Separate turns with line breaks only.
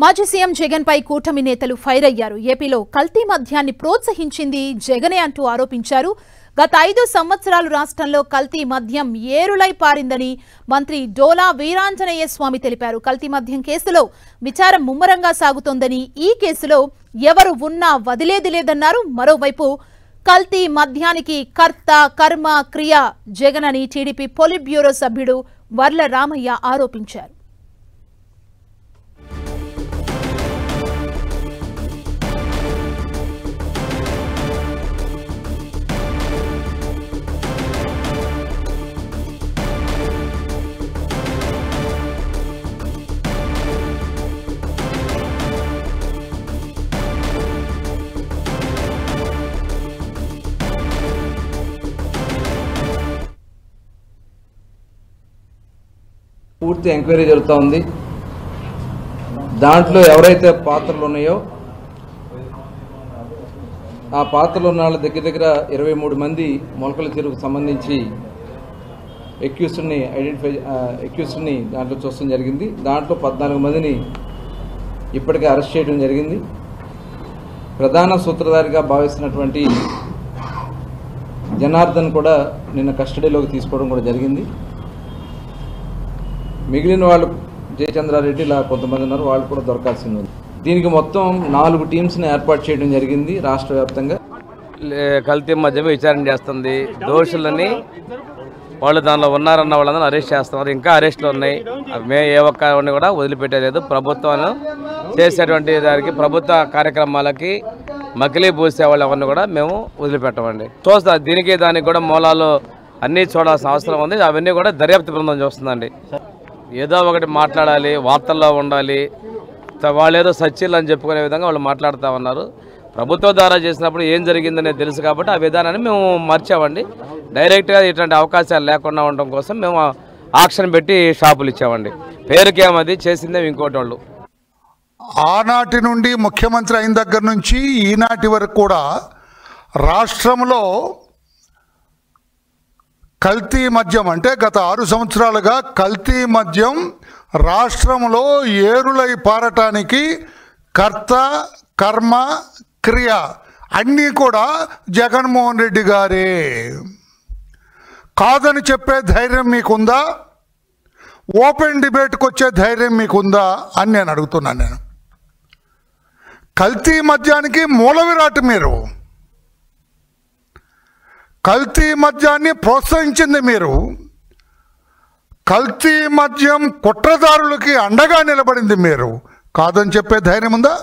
మాజీ సీఎం జగన్ పై కూటమి నేతలు ఫైర్ అయ్యారు. ఏపీలో కల్తీ మద్యాన్ని ప్రోత్సహించింది జగనే అంటూ ఆరోపించారు. గత 5 సంవత్సరాలు రాష్ట్రంలో కల్తీ మద్యం ఏరులై పారిందని మంత్రి డోలా వీరాంజనేయ స్వామి తెలిపారు. కల్తీ మద్యం కేసులో విచారం ముమ్మరంగా సాగుతోందని, ఈ కేసులో ఎవరు ఉన్నా వదిలేది లేదన్నారు. మరోవైపు కల్తీ మద్యానికి కర్త కర్మ క్రియ జగన్ అని టీడీపీ పొలిట్ బ్యూరో సభ్యుడు వర్ల రామయ్య ఆరోపించారు.
పూర్తి ఎంక్వైరీ జరుగుతూ ఉంది. దాంట్లో ఎవరైతే పాత్రలు ఉన్నాయో ఆ పాత్రలు ఉన్న వాళ్ళ దగ్గర 23 మంది మొలకల చెరువుకు సంబంధించి ఎక్యూస్డ్ని దాంట్లో చూడడం జరిగింది. దాంట్లో 14 మందిని ఇప్పటికే అరెస్ట్ చేయడం జరిగింది. ప్రధాన సూత్రధారిగా భావిస్తున్నటువంటి జనార్దన్ కూడా నిన్న కస్టడీలోకి తీసుకోవడం కూడా జరిగింది. మిగిలిన వాళ్ళు జయచంద్రారెడ్డి ఇలా కొంతమంది ఉన్నారు, వాళ్ళు కూడా దొరకాల్సింది ఉంది. దీనికి మొత్తం 4 టీమ్స్ని ఏర్పాటు చేయడం జరిగింది రాష్ట్ర వ్యాప్తంగా.
కల్తీ మద్యమే విచారణ చేస్తుంది. దోషులని వాళ్ళు దానిలో ఉన్నారన్న వాళ్ళందరూ అరెస్ట్ చేస్తున్నారు. ఇంకా అరెస్టులు ఉన్నాయి. మేము ఏ ఒక్కరిని కూడా వదిలిపెట్టలేదు. ప్రభుత్వం చేసేటువంటి దానికి ప్రభుత్వ కార్యక్రమాలకి మకిలీ పూసే వాళ్ళు ఎవరిని కూడా మేము వదిలిపెట్టమండి. చూస్తాం దీనికి దానికి కూడా మూలాలు అన్నీ చూడాల్సిన అవసరం ఉంది. అవన్నీ కూడా దర్యాప్తు బృందం చూస్తుందండి. ఏదో ఒకటి మాట్లాడాలి, వార్తల్లో ఉండాలి, వాళ్ళు ఏదో సచ్చిల్ అని చెప్పుకునే విధంగా వాళ్ళు మాట్లాడుతూ ఉన్నారు. ప్రభుత్వం ద్వారా చేసినప్పుడు ఏం జరిగిందనేది తెలుసు కాబట్టి ఆ విధానాన్ని మేము మార్చామండి. డైరెక్ట్గా ఇట్లాంటి అవకాశాలు లేకుండా ఉండడం కోసం మేము ఆక్షన్ పెట్టి షాపులు ఇచ్చామండి. పేరుకేమది చేసిందే ఇంకోటి వాళ్ళు.
ఆనాటి నుండి ముఖ్యమంత్రి అయిన దగ్గర నుంచి ఈనాటి వరకు కూడా రాష్ట్రంలో కల్తీ మద్యం అంటే గత 6 సంవత్సరాలుగా కల్తీ మద్యం రాష్ట్రంలో ఏరులై పారటానికి కర్త కర్మ క్రియ అన్నీ కూడా జగన్మోహన్ రెడ్డి గారే. కాదని చెప్పే ధైర్యం మీకుందా? ఓపెన్ డిబేట్కి వచ్చే ధైర్యం మీకుందా అని నేను అడుగుతున్నాను. నేను కల్తీ మద్యానికి మూల విరాట్ మీరు. కల్తీ మద్యాన్ని ప్రోత్సహించింది మీరు. కల్తీ మద్యం కుట్రదారులకి అండగా నిలబడింది మీరు. కాదని చెప్పే ధైర్యం ఉందా?